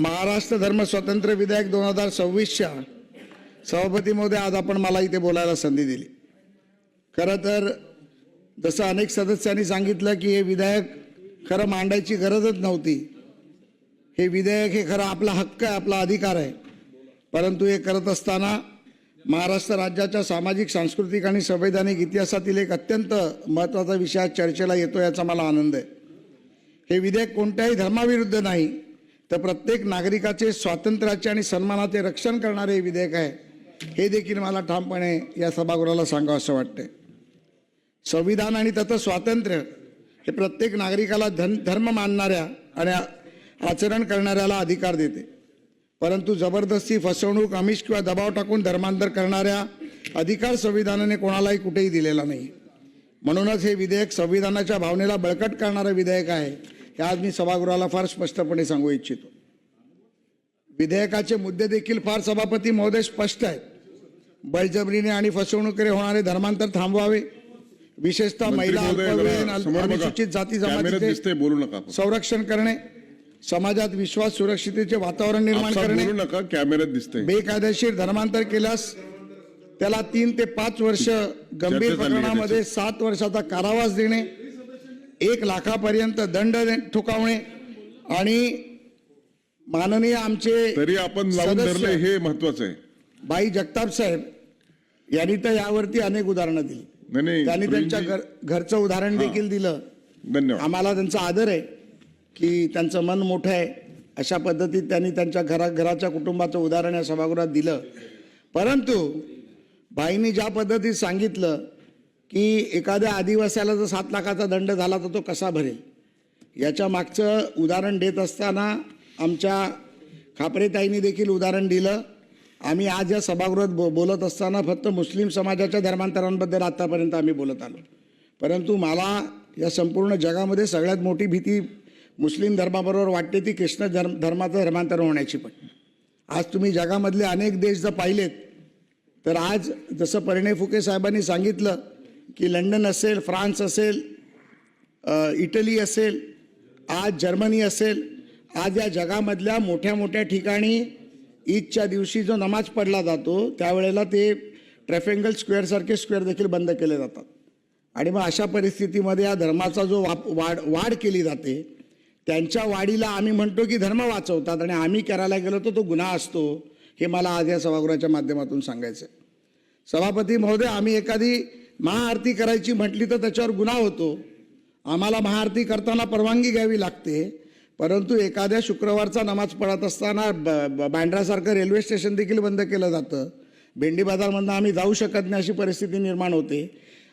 महाराष्ट्र धर्म स्वातंत्र्य विधेयक 2026च्या सभापती महोदय आज आपण मला इथे बोलायला संधी दिली। खरं तर जसं अनेक सदस्यांनी सांगितलं की हे विधेयक खरं मांडायची गरजच नव्हती। हे विधेयक हे खरं आपला हक्क आहे, आपला अधिकार आहे, परंतु हे करत असताना महाराष्ट्र राज्याच्या सामाजिक सांस्कृतिक आणि संवैधानिक इतिहासातील एक अत्यंत महत्त्वाचा विषय चर्चेला येतो याचा मला आनंद आहे। हे विधेयक कोणत्याही धर्माविरुद्ध नाही तर प्रत्येक नागरिकाचे स्वातंत्र्याचे आणि सन्मानाचे रक्षण करणारे हे विधेयक आहे, हे देखील मला ठामपणे या सभागृहाला सांगावं असं वाटते। संविधान आणि त्याचं स्वातंत्र्य हे प्रत्येक नागरिकाला धर्म मानणाऱ्या आणि आचरण करणाऱ्याला अधिकार देते, परंतु जबरदस्ती, फसवणूक, आमिष किंवा दबाव टाकून धर्मांतर करणाऱ्या अधिकार संविधानाने कोणालाही कुठेही दिलेला नाही। म्हणूनच हे विधेयक संविधानाच्या भावनेला बळकट करणारे विधेयक आहे, हे आज मी सभागृहाला फार स्पष्टपणे सांगू इच्छितो। विधेयकाचे मुद्दे देखील फार सभापती महोदय स्पष्ट आहेत। बळजबरीने आणि फसवणुकीने होणारे धर्मांतर थांबवावे, विशेषतः महिला, अल्पवयीन, अनुसूचित जाती जमातीचे संरक्षण करणे, समाजात विश्वास, सुरक्षिततेचे वातावरण निर्माण करणे, बेकायदेशीर धर्मांतर केल्यास त्याला 3 ते 5 वर्ष, गंभीर प्रकरणामध्ये 7 वर्षाचा कारावास देणे, 1 लाखापर्यंत दंड ठोकावणे आणि माननीय आमचे तरी आपण लावून धरले हे महत्त्वाचं आहे। बाई जगताप साहेब यांनी तर यावरती अनेक उदाहरणं दिली, त्यांनी त्यांच्या घरचं उदाहरण देखील दिलं। धन्यवाद। आम्हाला त्यांचा आदर आहे की त्यांचं मन मोठं आहे, अशा पद्धतीत त्यांनी त्यांच्या घराच्या कुटुंबाचं उदाहरण या सभागृहात दिलं। परंतु बाईंनी ज्या पद्धतीत सांगितलं की एखाद्या आदिवासीला जर 7 लाखाचा दंड झाला तर तो कसा भरेल, याच्या मागचं उदाहरण देत असताना आमच्या खापरेताईंनी देखील उदाहरण दिलं। आम्ही आज या सभागृहात बोलत असताना फक्त मुस्लिम समाजाच्या धर्मांतरांबद्दल आतापर्यंत आम्ही बोलत आलो, परंतु मला या संपूर्ण जगामध्ये सगळ्यात मोठी भीती मुस्लिम धर्माबरोबर वाटते ती ख्रिश्चन धर्माचं धर्मांतर होण्याची। पण आज तुम्ही जगामधले अनेक देश जर पाहिलेत तर आज जसं परिणय फुके साहेबांनी सांगितलं की लंडन असेल, फ्रान्स असेल, इटली असेल, आज जर्मनी असेल, आज या जगामधल्या मोठ्या मोठ्या ठिकाणी ईदच्या दिवशी जो नमाज पढला जातो त्यावेळेला ते ट्रॅफिंगल स्क्वेअरसारखे स्क्वेअर देखील बंद केले जातात। आणि मग अशा परिस्थितीमध्ये या धर्माचा जो वाढ केली जाते त्यांच्या वाढीला आम्ही म्हणतो की धर्म वाचवतात आणि आम्ही करायला गेलो तर तो गुन्हा असतो, हे मला आज या सभागृहाच्या माध्यमातून सांगायचं आहे। सभापती महोदय, आम्ही एखादी महाआरती करायची म्हटली तर त्याच्यावर गुन्हा होतो, आम्हाला महाआरती करताना परवानगी घ्यावी लागते, परंतु एखाद्या शुक्रवारचा नमाज पढत असताना बँड्रासारखं रेल्वे स्टेशन देखील बंद केलं जातं, भेंडी बाजारमधून आम्ही जाऊ शकत नाही अशी परिस्थिती निर्माण होते।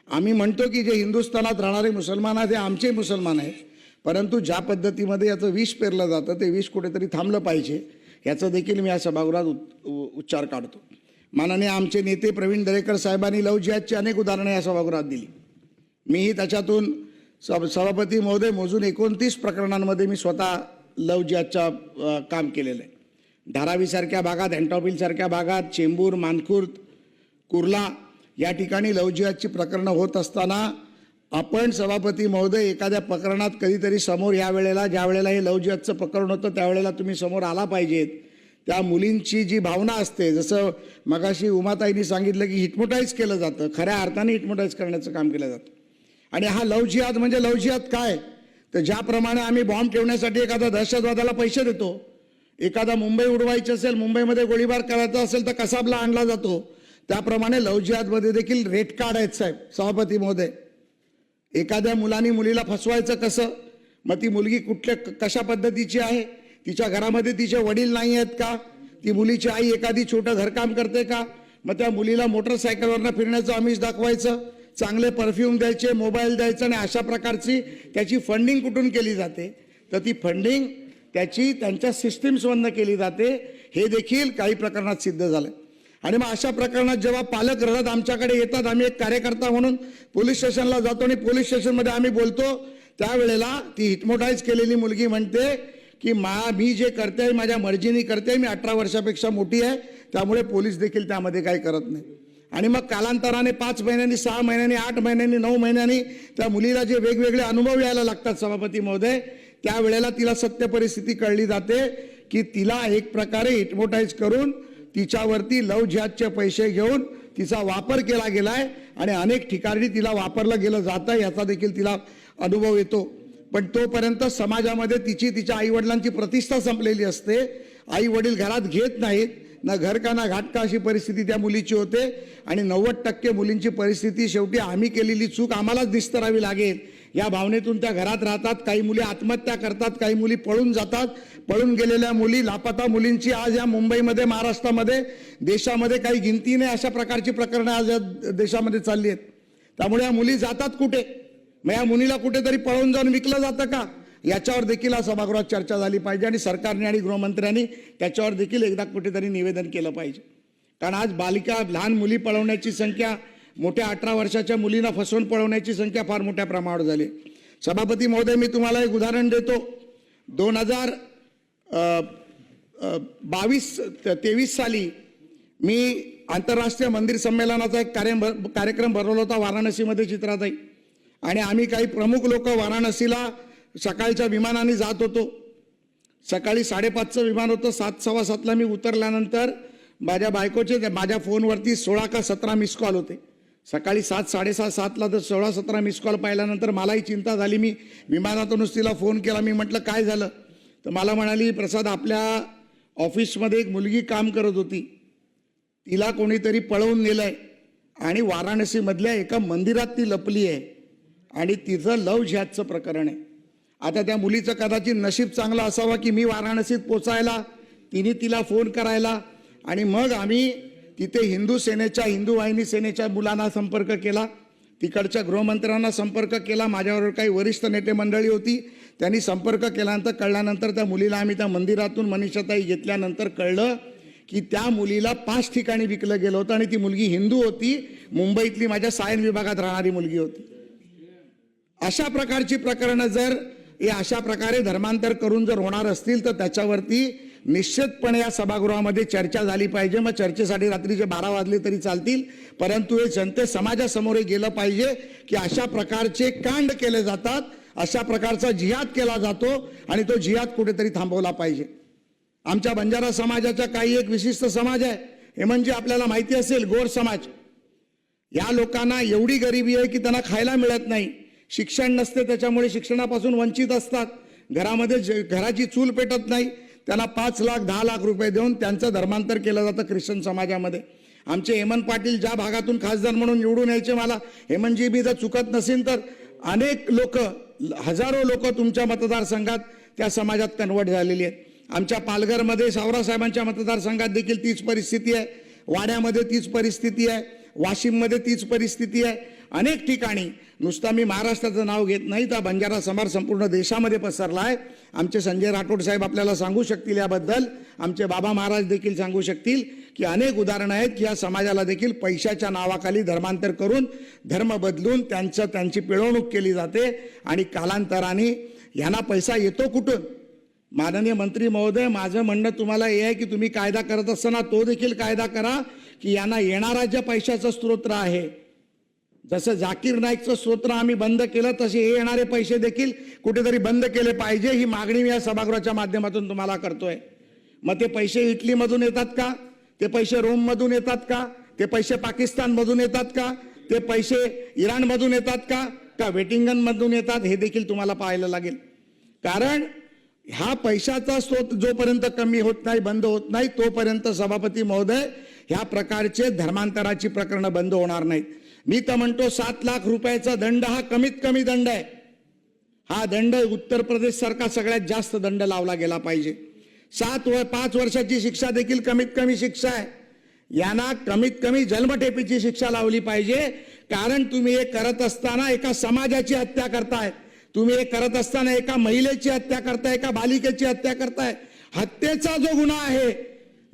आम्ही म्हणतो की जे हिंदुस्थानात राहणारे मुसलमान आहेत ते आमचे मुसलमान आहेत, परंतु ज्या पद्धतीमध्ये याचं विष पेरलं जातं ते विष कुठेतरी थांबलं पाहिजे, याचं देखील मी या सभागृहात उच्चार काढतो। माननीय आमचे नेते प्रवीण दरेकर साहेबांनी लव्ह जिहादची अनेक उदाहरणं या सभागृहात दिली। मीही त्याच्यातून सभापती महोदय मोजून 29 प्रकरणांमध्ये मी स्वतः लव्ह जिहादचं काम केलेलं आहे। धारावीसारख्या भागात, एंटॉपिलसारख्या भागात, चेंबूर, मानखुर्द, कुर्ला या ठिकाणी लव्ह जिहादची प्रकरणं होत असताना आपण सभापती महोदय एखाद्या प्रकरणात कधीतरी समोर ज्या वेळेला हे लव्ह जिहादचं प्रकरण होतं त्यावेळेला तुम्ही समोर आला पाहिजेत। त्या मुलींची जी भावना असते, जसं मगाशी उमाताईंनी सांगितलं की हिटमोटाईज केलं जातं, खऱ्या अर्थाने हिटमोटाईज करण्याचं काम केलं जातं। आणि हा लव्ह जिहाद म्हणजे लव्ह जिहाद काय, तर ज्याप्रमाणे आम्ही बॉम्ब ठेवण्यासाठी एखादा दहशतवादाला पैसे देतो, एखादा मुंबई उडवायची असेल, मुंबईमध्ये गोळीबार करायचा असेल तर कसाबला आणला जातो, त्याप्रमाणे लव्ह जिहादमध्ये देखील रेट कार्ड आहेत साहेब सभापती महोदय। एखाद्या मुलीला फसवायचं कसं, मग ती मुलगी कशा पद्धतीची आहे, तिच्या घरामध्ये तिचे वडील नाही आहेत का, ती मुलीची आई एखादी छोटं घरकाम करते का, मग त्या मुलीला मोटरसायकलवरनं फिरण्याचं आमिष दाखवायचं, चांगले परफ्यूम द्यायचे, मोबाईल द्यायचा आणि अशा प्रकारची त्याची फंडिंग कुठून केली जाते, तर ती फंडिंग त्यांच्या सिस्टीम्समधनं केली जाते, हे देखील काही प्रकरणात सिद्ध झालं। आणि मग अशा प्रकरणात जेव्हा पालक रडत आमच्याकडे येतात, आम्ही एक कार्यकर्ता म्हणून पोलीस स्टेशनला जातो आणि पोलीस स्टेशनमध्ये आम्ही बोलतो, त्यावेळेला ती हिटमोटाईज केलेली मुलगी म्हणते की मी जे करते माझ्या मर्जीने करते, मी 18 वर्षापेक्षा मोठी आहे, त्यामुळे पोलीस देखील त्यामध्ये काही करत नाही। आणि मग कालांतराने 5 महिन्यांनी, 6 महिन्यांनी, 8 महिन्यांनी, 9 महिन्यांनी त्या मुलीला जे वेगवेगळे अनुभव यायला लागतात सभापती महोदय, त्यावेळेला तिला सत्य परिस्थिती कळली जाते की तिला एक प्रकारे हिप्नोटाईज करून तिच्यावरती लव्ह जिहादचे पैसे घेऊन तिचा वापर केला गेलाय आणि अनेक ठिकाणी तिला वापरलं गेलं जातं याचा देखील तिला अनुभव येतो. पण तोपर्यंत समाजामध्ये तिच्या आईवडिलांची प्रतिष्ठा संपलेली असते. आई वडील घरात घेत नाहीत, ना घर का ना घाट का अशी परिस्थिती त्या मुलीची होते. आणि 90% मुलींची परिस्थिती शेवटी आम्ही केलेली चूक आम्हालाच निस्तरावी लागेल या भावनेतून त्या घरात राहतात. काही मुली आत्महत्या करतात, काही मुली पळून जातात. पळून गेलेल्या मुली, लापता मुलींची आज या मुंबईमध्ये, महाराष्ट्रामध्ये, देशामध्ये काही गिनती नाही अशा प्रकारची प्रकरणं आज या देशामध्ये चालली आहेत. त्यामुळे या मुली जातात कुठे? मग या मुलीला कुठेतरी पळून जाऊन विकलं जातं का? याच्यावर देखील आज सभागृहात चर्चा झाली पाहिजे आणि सरकारने आणि गृहमंत्र्यांनी त्याच्यावर देखील एकदा कुठेतरी निवेदन केलं पाहिजे. कारण आज बालिका, लहान मुली पळवण्याची संख्या, मोठ्या 18 वर्षाच्या मुलींना फसवून पळवण्याची संख्या फार मोठ्या प्रमाणावर झाली. सभापती महोदय, मी तुम्हाला एक उदाहरण देतो. 2023 साली मी आंतरराष्ट्रीय मंदिर संमेलनाचा एक कार्यक्रम भरवला होता वाराणसीमध्ये चित्राताई. आणि आम्ही काही प्रमुख लोक वाराणसीला सकाळच्या विमानाने जात होतो. सकाळी 5:30चं विमान होतं. 7, 7:15ला मी उतरल्यानंतर माझ्या बायकोचे माझ्या फोनवरती 16 का 17 मिस कॉल होते. सकाळी 7, 7:30, 7ला तर 16-17 मिस कॉल पाहिल्यानंतर मलाही चिंता झाली. मी विमानातूनच तिला फोन केला. मी म्हटलं काय झालं? तर मला म्हणाली, प्रसाद, आपल्या ऑफिसमध्ये एक मुलगी काम करत होती, तिला कोणीतरी पळवून नेलंय आणि वाराणसीमधल्या एका मंदिरात ती लपली आहे आणि तिचं लव्ह जिहादचं प्रकरण आहे. आता त्या मुलीचं कदाचित नशीब चांगलं असावं की मी वाराणसीत पोचायला, तिने तिला फोन करायला आणि मग आम्ही तिथे हिंदू वाहिनी सेनेच्या मुलांना संपर्क केला, तिकडच्या गृहमंत्र्यांना संपर्क केला, माझ्याबरोबर काही वरिष्ठ नेते मंडळी होती, त्यांनी संपर्क केल्यानंतर कळल्यानंतर त्या मुलीला आम्ही त्या मंदिरातून मनीषाताई घेतल्यानंतर कळलं की त्या मुलीला 5 ठिकाणी विकलं गेलं होतं आणि ती मुलगी हिंदू होती, मुंबईतली माझ्या सायन विभागात राहणारी मुलगी होती. अशा प्रकारची प्रकरणं जर हे अशा प्रकारे धर्मांतर करून जर होणार असतील तर त्याच्यावरती निश्चितपणे या सभागृहामध्ये चर्चा झाली पाहिजे. मग चर्चेसाठी रात्रीचे 12 वाजले तरी चालतील, परंतु हे समाजासमोर गेलं पाहिजे की अशा प्रकारचे कांड केले जातात, अशा प्रकारचा जिहाद केला जातो आणि तो जिहाद कुठेतरी थांबवला पाहिजे. आमच्या बंजारा समाजाचा काही एक विशिष्ट समाज आहे, हे म्हणजे आपल्याला माहिती असेल गोर समाज. या लोकांना एवढी गरिबी आहे की त्यांना खायला मिळत नाही, शिक्षण नसते, त्याच्यामुळे शिक्षणापासून वंचित असतात, घरामध्ये घराची चूल पेटत नाही. त्यांना 5 लाख 10 लाख रुपये देऊन त्यांचं धर्मांतर केलं जातं ख्रिश्चन समाजामध्ये. आमचे हेमंत पाटील ज्या भागातून खासदार म्हणून निवडून यायचे, मला हेमंतजी मी जर चुकत नसेल तर अनेक लोक, हजारो लोक तुमच्या मतदारसंघात त्या समाजात कन्वर्ट झालेली आहेत. आमच्या पालघरमध्ये सावरासाहेबांच्या मतदारसंघात देखील तीच परिस्थिती आहे, वाड्यामध्ये तीच परिस्थिती आहे, वाशिममध्ये तीच परिस्थिती आहे. अनेक ठिकाणी, नुसता मी महाराष्ट्राचं नाव घेत नाही, तर बंजारा समाज संपूर्ण देशामध्ये पसरला आहे. आमचे संजय राठोड साहेब आपल्याला सांगू शकतील याबद्दल, आमचे बाबा महाराज देखील सांगू शकतील की अनेक उदाहरणं आहेत की या समाजाला देखील पैशाच्या नावाखाली धर्मांतर करून, धर्म बदलून त्यांची पिळवणूक केली जाते आणि कालांतराने यांना पैसा येतो कुठून? माननीय मंत्री महोदय, माझं म्हणणं तुम्हाला हे आहे की तुम्ही कायदा करत असताना तो देखील कायदा करा की यांना येणारा ज्या पैशाचं स्रोत आहे, जसं जाकीर नाईकचं स्तोत्र आम्ही बंद केलं तसे हे येणारे पैसे देखील कुठेतरी बंद केले पाहिजे. ही मागणी मी या सभागृहाच्या माध्यमातून तुम्हाला करतोय. मग ते पैसे इटलीमधून येतात का? ते पैसे रोममधून येतात का? ते पैसे पाकिस्तानमधून येतात का? ते पैसे इराणमधून येतात का वेटिंगनमधून येतात? हे देखील तुम्हाला पाहायला लागेल. कारण हा पैशाचा स्रोत जोपर्यंत कमी होत नाही, बंद होत नाही, तोपर्यंत सभापती महोदय ह्या प्रकारचे धर्मांतराची प्रकरणं बंद होणार नाहीत. मी तर म्हणतो 7 लाख रुपयाचा दंड हा कमीत कमी दंड आहे. हा दंड उत्तर प्रदेश सारखा सगळ्यात जास्त दंड लावला गेला पाहिजे. 5 वर्षाची शिक्षा देखील कमीत कमी शिक्षा आहे. यांना कमीत कमी जन्मठेपेची शिक्षा लावली पाहिजे. कारण तुम्ही हे करत असताना एका समाजाची हत्या करताय, तुम्ही हे करत असताना एका महिलेची हत्या करताय, एका बालिकेची हत्या करताय. हत्येचा जो गुन्हा आहे,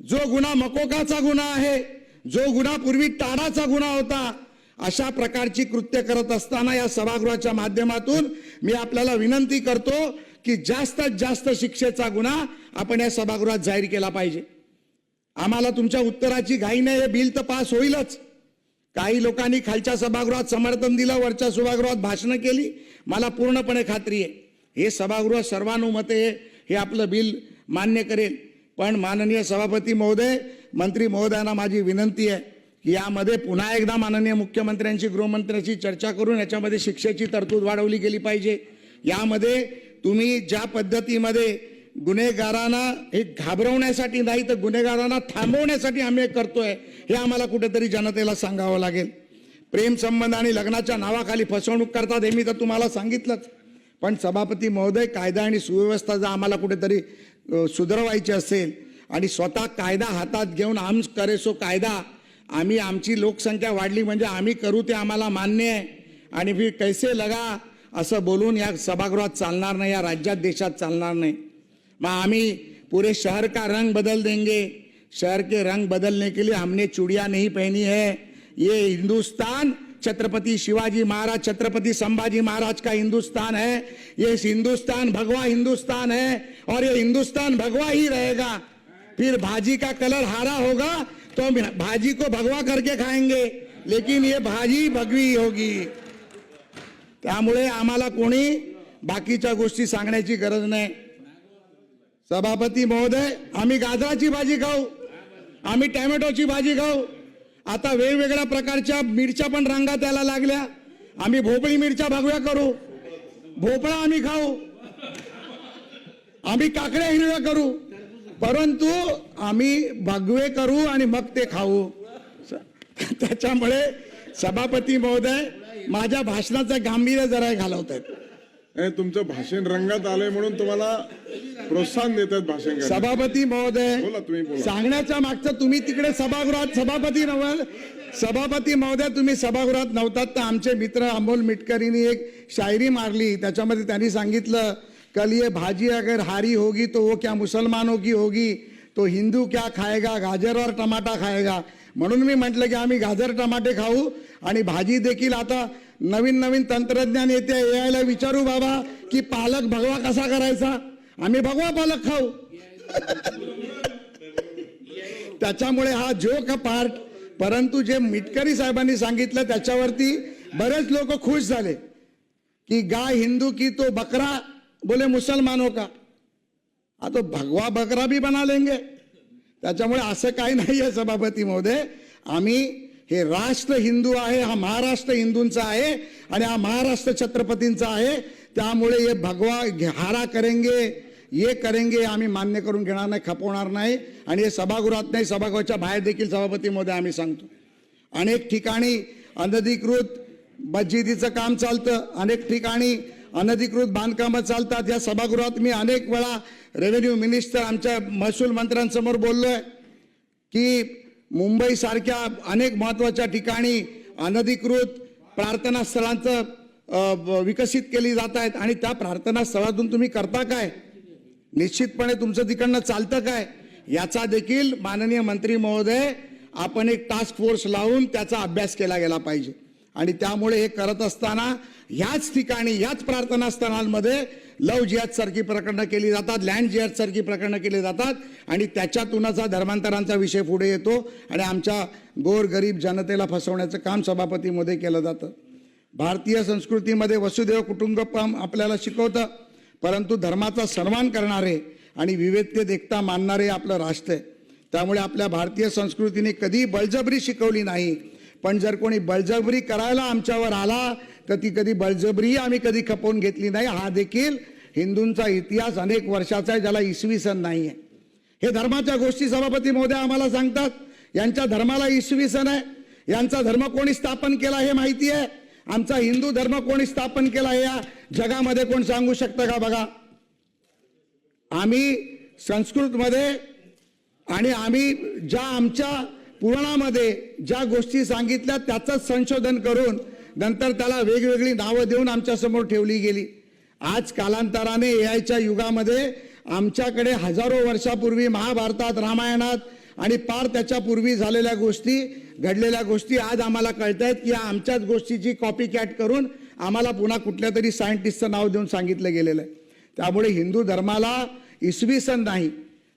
जो गुन्हा मकोकाचा गुन्हा आहे, जो गुन्हा पूर्वी टाडाचा गुन्हा होता, अशा प्रकारची कृत्य करत असताना या सभागृहाच्या माध्यमातून मी आपल्याला विनंती करतो की जास्तीत जास्त शिक्षेचा गुन्हा आपण या सभागृहात जाहीर केला पाहिजे. आम्हाला तुमच्या उत्तराची घाई नाही, हे बिल तर पास होईलच. काही लोकांनी खालच्या सभागृहात समर्थन दिलं, वरच्या सभागृहात भाषणं केली. मला पूर्णपणे खात्री आहे हे सभागृह सर्वानुमते हे आपलं बिल मान्य करेल. पण माननीय सभापती महोदय, मंत्री महोदयांना माझी विनंती आहे की यामध्ये पुन्हा एकदा माननीय मुख्यमंत्र्यांची, गृहमंत्र्यांची चर्चा करून याच्यामध्ये शिक्षेची तरतूद वाढवली गेली पाहिजे. यामध्ये तुम्ही ज्या पद्धतीमध्ये गुन्हेगारांना हे घाबरवण्यासाठी नाही तर गुन्हेगारांना थांबवण्यासाठी आम्ही हे करतोय, हे आम्हाला कुठेतरी जनतेला सांगावं लागेल. प्रेम संबंध आणि लग्नाच्या नावाखाली फसवणूक करतात हे मी तर तुम्हाला सांगितलंच. पण सभापती महोदय, कायदा आणि सुव्यवस्था जर आम्हाला कुठेतरी सुधारवायची असेल आणि स्वतः कायदा हातात घेऊन हम करे सो कायदा, आम्ही आमची लोकसंख्या वाढली म्हणजे आम्ही करू ते आम्हाला मान्य आहे आणि फिर कैसे लगा असं बोलून या सभागृहात चालणार नाही, या राज्यात देशात चालणार नाही. मग आम्ही पूरे शहर का रंग बदल देंगे. शहर के रंग बदलने के लिए हमने चूड़ियां नहीं पहनी है. ये हिंदुस्तान छत्रपति शिवाजी महाराज, छत्रपति संभाजी महाराज का हिंदुस्तान है. ये हिंदुस्तान भगवा हिंदुस्तान है और ये हिंदुस्तान भगवा ही रहेगा. फिर भाजी का कलर हरा होगा तो भाजी को भगवा करके खाएंगे, लेकिन ये भाजी भगवी होगी. त्यामुळे आम्हाला कोणी बाकीच्या गोष्टी सांगण्याची गरज नाही. सभापती महोदय, आम्ही गाजराची भाजी खाऊ, आम्ही टॅमॅटोची भाजी खाऊ. आता वेगवेगळ्या प्रकारच्या मिरच्या पण रंगात यायला लागल्या. आम्ही भोपळी मिरच्या भगव्या करू, भोपळा आम्ही खाऊ, आम्ही काकड्या हिरव्या करू, परंतु आम्ही भगवे करू आणि मग ते खाऊ. त्याच्यामुळे सभापती महोदय, माझ्या भाषणाचं गांभीर्य जरा घालवत आहेत. तुमचं भाषण रंगात आलंय म्हणून तुम्हाला प्रोत्साहन देतात भाषण करायला. सभापती महोदय, बोला, तुम्ही बोला. सांगण्याच्या मागचं, तुम्ही तिकडे सभागृहात सभापती महोदय तुम्ही सभागृहात नव्हतात तर आमचे मित्र अमोल मिटकरींनी एक शायरी मारली. त्याच्यामध्ये त्यांनी सांगितलं, कल ये भाजी अगर हारी होगी तो वो क्या मुसलमानों की होगी, तो हिंदू क्या खाएगा, गाजर और टमाटा खाएगा. म्हणून मी म्हटलं की आम्ही गाजर टमाटे खाऊ आणि भाजी देखील आता नवीन नवीन तंत्रज्ञान येते, यायला विचारू बाबा की पालक भगवा कसा करायचा, आम्ही भगवा पालक खाऊ. त्याच्यामुळे हा जोक पार्ट. परंतु जे मिटकरी साहेबांनी सांगितलं त्याच्यावरती बरेच लोक खुश झाले की गाय हिंदू की तो बकरा बोले मुसलमानों का, हा तो भगवा बकरा भी बना लेंगे. त्याच्यामुळे असं काही नाही आहे सभापती महोदय. आम्ही हे राष्ट्र हिंदू आहे, हा महाराष्ट्र हिंदूंचा आहे आणि हा महाराष्ट्र छत्रपतींचा आहे. त्यामुळे हे भगवा हारा करेंगे, ये करेंगे आम्ही मान्य करून घेणार नाही, खपवणार नाही. आणि हे सभागृहात नाही, सभागृहाच्या बाहेर देखील सभापती महोदय आम्ही सांगतो. अनेक ठिकाणी अनधिकृत मस्जिदीचं काम चालतं, अनेक ठिकाणी अनधिकृत बांधकामं चालतात. या सभागृहात मी अनेक वेळा रेव्हेन्यू मिनिस्टर, आमच्या महसूल मंत्र्यांसमोर बोललोय की मुंबई सारख्या अनेक महत्त्वाच्या ठिकाणी अनधिकृत प्रार्थना स्थळांचं विकसित केली जात आहेत आणि त्या प्रार्थना स्थळातून तुम्ही करता काय, निश्चितपणे तुमचं तिकडनं चालतं काय, याचा देखील माननीय मंत्री महोदय आपण एक टास्क फोर्स लावून त्याचा अभ्यास केला गेला पाहिजे. आणि त्यामुळे हे करत असताना ह्याच ठिकाणी, ह्याच प्रार्थना स्थळांमध्ये लव जिहाद सारखी प्रकरणं केली जातात, लँड जिहाद सारखी प्रकरणं केली जातात आणि त्याच्यातूनच हा धर्मांतरांचा विषय पुढे येतो आणि आमच्या गोर गरीब जनतेला फसवण्याचं काम सभापतीमध्ये केलं जातं. भारतीय संस्कृतीमध्ये वसुदैव कुटुंबकम आपल्याला शिकवतं, परंतु धर्माचा सन्मान करणारे आणि विविधतेत एकता मानणारे आपलं राष्ट्र आहे. त्यामुळे आपल्या भारतीय संस्कृतीने कधी बळजबरी शिकवली नाही. पण जर कोणी बळजबरी करायला आमच्यावर आला तर ती कधी बळजबरी आम्ही कधी खपवून घेतली नाही. हा देखील हिंदूंचा इतिहास अनेक वर्षाचा आहे, ज्याला इसवी सन नाही आहे. हे धर्माच्या गोष्टी सभापती महोदय आम्हाला सांगतात. यांच्या धर्माला इसवी सन आहे, यांचा धर्म कोणी स्थापन केला हे माहिती आहे. आमचा हिंदू धर्म कोणी स्थापन केला हे या जगामध्ये कोण सांगू शकतं का? बघा, आम्ही संस्कृतमध्ये आणि आम्ही ज्या आमच्या पुराणामध्ये ज्या गोष्टी सांगितल्या त्याचंच संशोधन करून नंतर त्याला वेगवेगळी नावं देऊन आमच्यासमोर ठेवली गेली. आज कालांतराने एआयच्या युगामध्ये आमच्याकडे हजारो वर्षापूर्वी महाभारतात, रामायणात आणि पार त्याच्यापूर्वी झालेल्या गोष्टी, घडलेल्या गोष्टी आज आम्हाला कळत आहेत की आमच्याच गोष्टीची कॉपी कॅट करून आम्हाला पुन्हा कुठल्या तरी सायंटिस्टचं नाव देऊन सांगितलं गेलेलं आहे. त्यामुळे हिंदू धर्माला इसवी सन नाही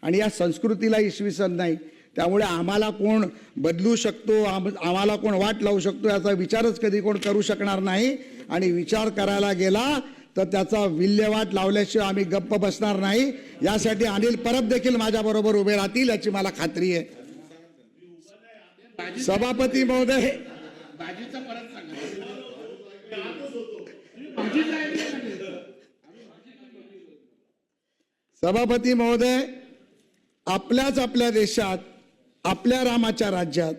आणि या संस्कृतीला इसवी सन नाही. त्यामुळे आम्हाला कोण बदलू शकतो, आम्हाला कोण वाट लावू शकतो याचा विचारच कधी कोण करू शकणार नाही. आणि विचार करायला गेला तर त्याचा विल्हेवाट लावल्याशिवाय आम्ही गप्प बसणार नाही. यासाठी अनिल परब देखील माझ्याबरोबर उभे राहतील याची मला खात्री आहे. सभापती महोदय, सभापती महोदय, आपल्या देशात, आपल्या रामाच्या राज्यात,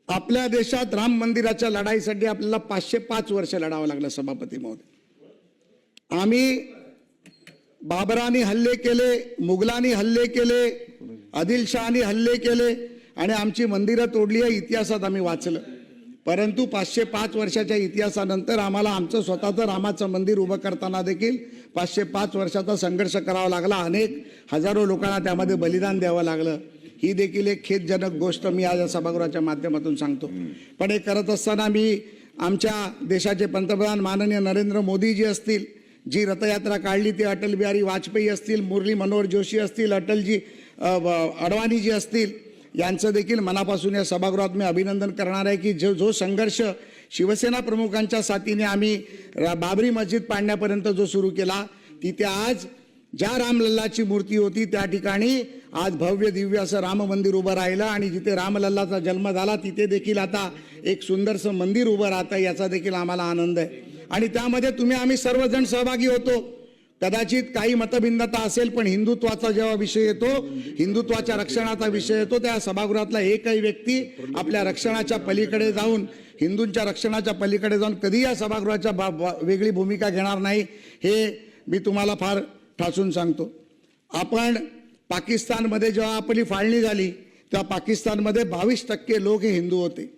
आपल्या देशात राम मंदिराच्या लढाईसाठी आपल्याला 505 वर्ष लढावं लागलं. सभापती महोदय, आम्ही बाबरानी हल्ले केले, मुघलांनी हल्ले केले, आदिलशहानी हल्ले केले आणि आमची मंदिरं तोडली आहे, इतिहासात आम्ही वाचलं. परंतु 505 वर्षाच्या इतिहासानंतर आम्हाला आमचं स्वतःचं रामाचं मंदिर उभं करताना देखील 505 वर्षाचा संघर्ष करावा लागला. अनेक हजारो लोकांना त्यामध्ये बलिदान द्यावं लागलं. ही देखील एक खेदजनक गोष्ट मी आज या सभागृहाच्या माध्यमातून सांगतो. पण हे करत असताना मी आमच्या देशाचे पंतप्रधान माननीय नरेंद्र मोदीजी असतील, जी रथयात्रा काढली ती अटल बिहारी वाजपेयी असतील, मुरली मनोहर जोशी असतील, अटलजी अडवाणीजी असतील, यांचं देखील मनापासून या सभागृहात मी अभिनंदन करणार आहे की जो संघर्ष शिवसेना प्रमुखांच्या साथीने आम्ही बाबरी मस्जिद पाडण्यापर्यंत जो सुरू केला, तिथे आज ज्या रामलल्लाची मूर्ती होती त्या ठिकाणी आज भव्य दिव्य असं राम मंदिर उभं राहिलं आणि जिथे रामलल्लाचा जन्म झाला तिथे देखील आता एक सुंदरसं मंदिर उभं राहतं, याचा देखील आम्हाला आनंद आहे. आणि त्यामध्ये आम्ही सर्वजण सहभागी होतो. कदाचित काही मतभिन्नता असेल, पण हिंदुत्वाचा जेव्हा विषय येतो, हिंदुत्वाच्या रक्षणाचा विषय येतो, त्या सभागृहातला एकही व्यक्ती आपल्या रक्षणाच्या पलीकडे जाऊन, हिंदूंच्या रक्षणाच्या पलीकडे जाऊन कधी या सभागृहाच्या वेगळी भूमिका घेणार नाही, हे मी तुम्हाला फार ठासून सांगतो. आपण पाकिस्तानमध्ये जेव्हा आपली फाळणी झाली तेव्हा पाकिस्तानमध्ये 22% लोक हे हिंदू होते.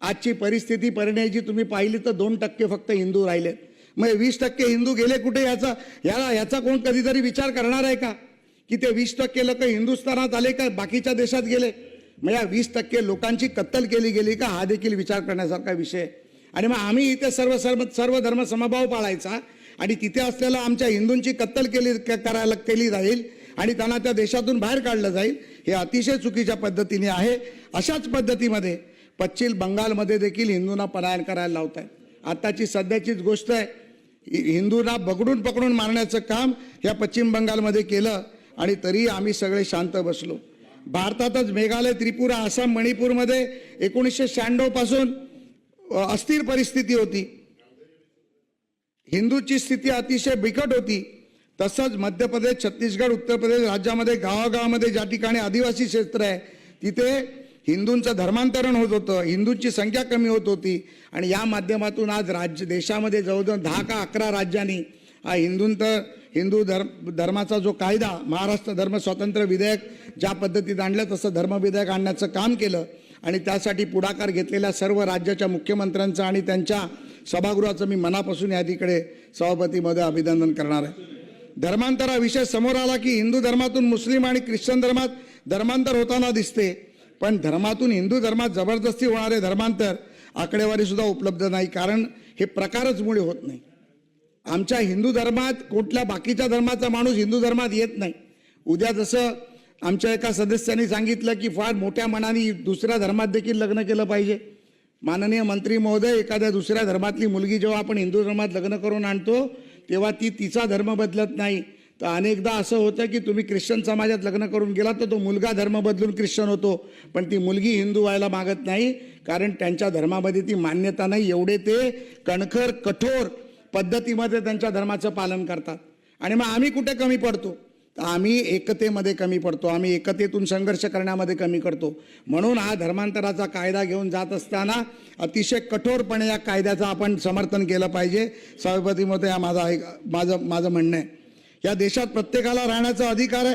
आजची परिस्थिती परिणयाची तुम्ही पाहिली तर 2% फक्त हिंदू राहिले. मग 20% हिंदू गेले कुठे? याचा कोण कधीतरी विचार करणार आहे का की ते 20% लोक हिंदुस्थानात आले का बाकीच्या देशात गेले? मग या 20% लोकांची कत्तल केली गेली का? हा देखील विचार करण्यासारखा विषय. आणि मग आम्ही इथे सर्व धर्म समभाव पाळायचा आणि तिथे असलेल्या आमच्या हिंदूंची कत्तल केली जाईल आणि त्यांना त्या देशातून बाहेर काढलं जाईल, हे अतिशय चुकीच्या पद्धतीने आहे. अशाच पद्धतीमध्ये पश्चिम बंगालमध्ये देखील हिंदूंना पलायन करायला लावत आहे. आताची सध्याचीच गोष्ट आहे, हिंदूंना पकडून मारण्याचं काम या पश्चिम बंगालमध्ये केलं आणि तरी आम्ही सगळे शांत बसलो. भारतातच मेघालय, त्रिपुरा, आसाम, मणिपूरमध्ये 1996 पासून अस्थिर परिस्थिती होती. हिंदूची स्थिती अतिशय बिकट होती. तसंच मध्य प्रदेश, छत्तीसगड, उत्तर प्रदेश राज्यामध्ये गावागावामध्ये ज्या ठिकाणी आदिवासी क्षेत्र आहे तिथे हिंदूंचं धर्मांतरण होत होतं, हिंदूंची संख्या कमी होत होती आणि या माध्यमातून आज देशामध्ये जवळजवळ 10 का 11 राज्यांनी हा हिंदू धर्माचा जो कायदा, महाराष्ट्र धर्म स्वातंत्र्य विधेयक ज्या पद्धतीत आणलं तसं धर्म विधेयक आणण्याचं काम केलं आणि त्यासाठी पुढाकार घेतलेल्या सर्व राज्याच्या मुख्यमंत्र्यांचं आणि त्यांच्या सभागृहाचं मी मनापासून यादीकडे सभापतीमध्ये अभिनंदन करणार आहे. धर्मांतरा विषय समोर आला की हिंदू धर्मातून मुस्लिम आणि ख्रिश्चन धर्मात धर्मांतर होताना दिसते, पण धर्मातून हिंदू धर्मात जबरदस्ती होणारे धर्मांतर आकडेवारी सुद्धा उपलब्ध नाही, कारण हे प्रकारच मुळे होत नाही. आमच्या हिंदू धर्मात कुठल्या बाकीच्या धर्माचा माणूस हिंदू धर्मात येत नाही. उद्या जसं आमच्या एका सदस्यांनी सांगितलं की फार मोठ्या मनाने दुसऱ्या धर्मात देखील लग्न केलं पाहिजे. माननीय मंत्री महोदय, एखाद्या दुसऱ्या धर्मातली मुलगी जेव्हा आपण हिंदू धर्मात लग्न करून आणतो तेव्हा तिचा धर्म बदलत नाही. तर अनेकदा असं होतं की तुम्ही ख्रिश्चन समाजात लग्न करून गेला तर तो मुलगा धर्म बदलून ख्रिश्चन होतो, पण ती मुलगी हिंदू व्हायला मागत नाही, कारण त्यांच्या धर्मामध्ये ती मान्यता नाही. एवढे ते कणखर कठोर पद्धतीमध्ये त्यांच्या धर्माचं पालन करतात. आणि मग आम्ही कुठे कमी पडतो? तर आम्ही एकतेमध्ये कमी पडतो, आम्ही एकतेतून संघर्ष करण्यामध्ये कमी करतो. म्हणून हा धर्मांतराचा कायदा घेऊन जात असताना अतिशय कठोरपणे या कायद्याचं आपण समर्थन केलं पाहिजे. सभापतीमध्ये हा माझं म्हणणं आहे. या देशात प्रत्येकाला राहण्याचा अधिकार आहे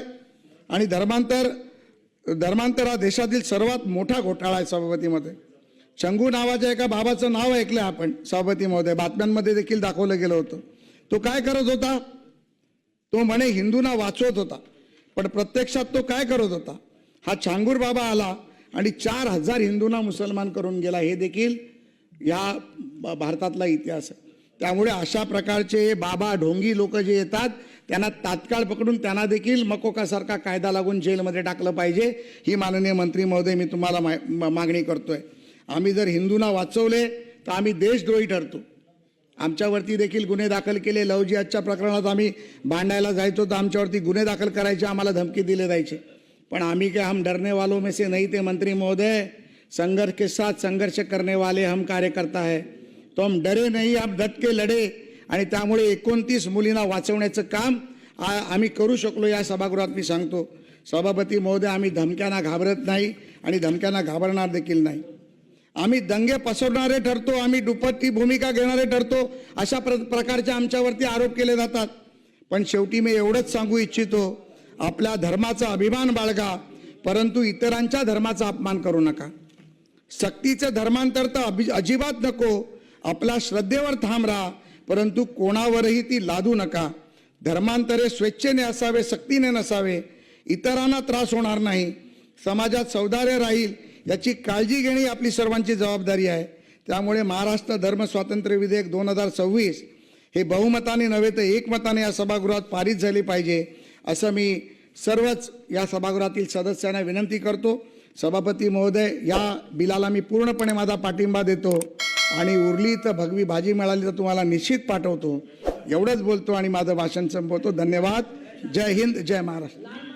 आणि धर्मांतर हा देशातील सर्वात मोठा घोटाळा आहे. सभापतीमध्ये शंगू नावाच्या एका बाबाचं नाव ऐकलं आपण सभापती महोदय, बातम्यांमध्ये देखील दाखवलं गेलं होतं. तो काय करत होता? तो म्हणे हिंदूंना वाचवत होता, पण प्रत्यक्षात तो काय करत होता? हा छांगूर बाबा आला आणि 4000 हिंदूंना मुसलमान करून गेला. हे देखील या भारतातला इतिहास आहे. त्यामुळे अशा प्रकारचे बाबा ढोंगी लोक जे येतात त्यांना तात्काळ पकडून त्यांना देखील मकोकासारखा कायदा लागून जेलमध्ये टाकलं पाहिजे, ही माननीय मंत्री महोदय मी तुम्हाला मागणी करतोय. आम्ही जर हिंदूंना वाचवले तर आम्ही देशद्रोही ठरतो. आमच्यावरती देखील गुन्हे दाखल केले. लव जिहादच्या प्रकरणात आम्ही भांडायला जायचो तर आमच्यावरती गुन्हे दाखल करायचे, आम्हाला धमकी दिले जायचे. पण आम्ही क्या हम डरने वालों में से नहीं थे मंत्री महोदय. संघर्ष के साथ संघर्ष करने वाले हम कार्यकर्ता है. तो हम डरे नहीं, हम डट के लढे आणि त्यामुळे 29 मुलींना वाचवण्याचं काम आम्ही करू शकलो. या सभागृहात मी सांगतो सभापती महोदय, आम्ही धमक्यांना घाबरत नाही आणि धमक्यांना घाबरणार देखील नाही. आम्ही दंगे पसरवणारे ठरतो, आम्ही दुपट्टी भूमिका घेणारे ठरतो, अशा प्रकारचे आमच्यावरती आरोप केले जातात. पण शेवटी मी एवढंच सांगू इच्छितो, आपल्या धर्माचा अभिमान बाळगा, परंतु इतरांच्या धर्माचा अपमान करू नका. सक्तीचं धर्मांतर तर अजिबात नको. आपल्या श्रद्धेवर ठाम राहा, परंतु कोणावरही ती लादू नका. धर्मांतरे स्वेच्छेने असावे, सक्तीने नसावे. इतरांना त्रास होणार नाही, समाजात सौहार्द राहील याची काळजी घेणे आपली सर्वांची जबाबदारी आहे. त्यामुळे महाराष्ट्र धर्म स्वातंत्र्य विधेयक 2026 हे बहुमताने नव्हे तर एकमताने या सभागृहात पारित झाले पाहिजे, असं मी सर्वच या सभागृहातील सदस्यांना विनंती करतो. सभापती महोदय, या बिलाला मी पूर्णपणे माझा पाठिंबा देतो आणि उरली तर भगवी भाजी मिळाली तर तुम्हाला निश्चित पाठवतो. एवढंच बोलतो आणि माझं भाषण संपवतो. धन्यवाद. जय हिंद, जय महाराष्ट्र.